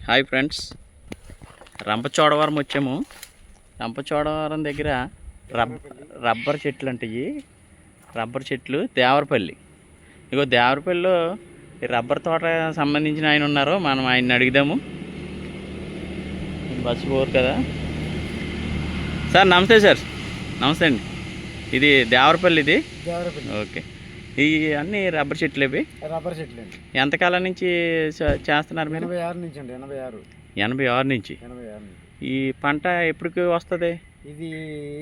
Hi friends, Rampachodavaram వచ్చాము. రంపచోడవరం దగ్గర rubber చెట్లు అంటాయి. రబ్బర్ చెట్లు దేవరపల్లి. ఇగో దేవరపల్లిలో ఈ రబ్బర్ తోట సంబంధించిన ఆయన ఉన్నారు. మనం ఆయన్ని అడుగుదాము. బస్సు పోరు కదా సార్. నమస్తే సార్. నమస్తే అండి. ఇది దేవరపల్లి. ఇది ఓకే. ఈ అన్ని రబ్బర్ చెట్లు ఇవి. రబ్బర్ చెట్లు అండి. ఎంతకాలం నుంచి చేస్తున్నారు మీరు? 86 నుంచి అండి. 86 నుంచి. ఈ పంట ఎప్పటికి వస్తుంది? ఇది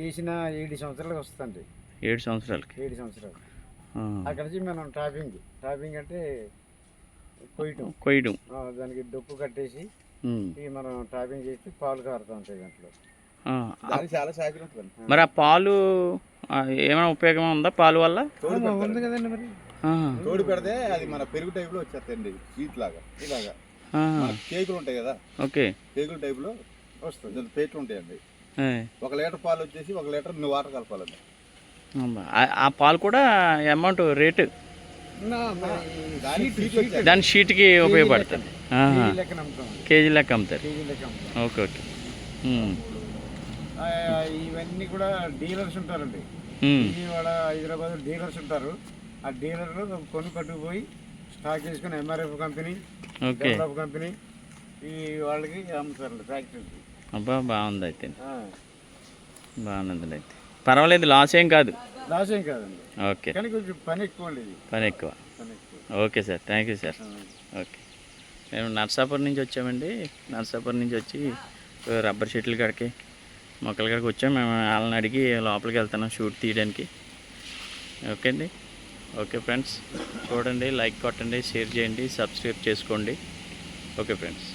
వేసిన 7 సంవత్సరాలకు వస్తుందండి. 7 సంవత్సరాలకి. 7 సంవత్సరాలు. అక్కడ నుంచి మనం టాపింగ్ అంటే కొయ్యడం. దానికి డొక్కు కట్టేసి మనం టాపింగ్ చేసి పాలు కారుతూ ఉంటాయి దాంట్లో. చాలా శాఖలు ఉంటుంది. మరి ఆ పాలు ఏమైనా ఉపయోగం ఉందా? పాలు వల్ల ఉంది కదండి. మరి తోడు పెడితే అది మన పెరుగు టైప్ లో వచ్చేస్తాయండి. స్వీట్ లాగా ఇలాగా కేకులు ఉంటాయి కదా. ఓకే. కేకుల టైప్ లో వస్తుంది. ప్లేట్లు ఉంటాయండి. 1 లీటర్ పాలు వచ్చేసి 1 లీటర్ వాటర్ కలపాలండి. ఆ పాలు కూడా అమౌంట్ రేటు దాని షీట్కి ఉపయోగపడుతుంది. కేజీ లెక్క అమ్ముతారు. Okay okay. ఇవన్నీ కూడా డీలర్స్ ఉంటారండి. విజయవాడ, హైదరాబాద్ డీలర్స్ ఉంటారు. ఆ డీలర్లు పట్టుకుపోయి స్టాక్ చేసుకుని ఎంఆర్ఎఫ్ కంపెనీ, డెవలప్ కంపెనీ ఈ వాళ్ళకి అమ్ముతారండి ఫ్యాక్టరీకి. అబ్బా, బాగుంది అయితే. బాగుంది అయితే. పర్వాలేదు, లాస్ ఏం కాదు. కాదండి. ఓకే. కానీ కొంచెం పని ఎక్కువ అండి. పని ఎక్కువ. Okay sir, thank you sir. Okay. మేము నర్సాపురం నుంచి వచ్చామండి. నర్సాపురం నుంచి వచ్చి రబ్బర్ చెట్ల కాడికి, మొక్కల కాడికి వచ్చాము. మేము వాళ్ళని అడిగి లోపలికి వెళ్తున్నాం షూట్ తీయడానికి. ఓకే అండి. ఓకే ఫ్రెండ్స్, చూడండి, లైక్ కొట్టండి, షేర్ చేయండి, సబ్స్క్రైబ్ చేసుకోండి. Okay friends.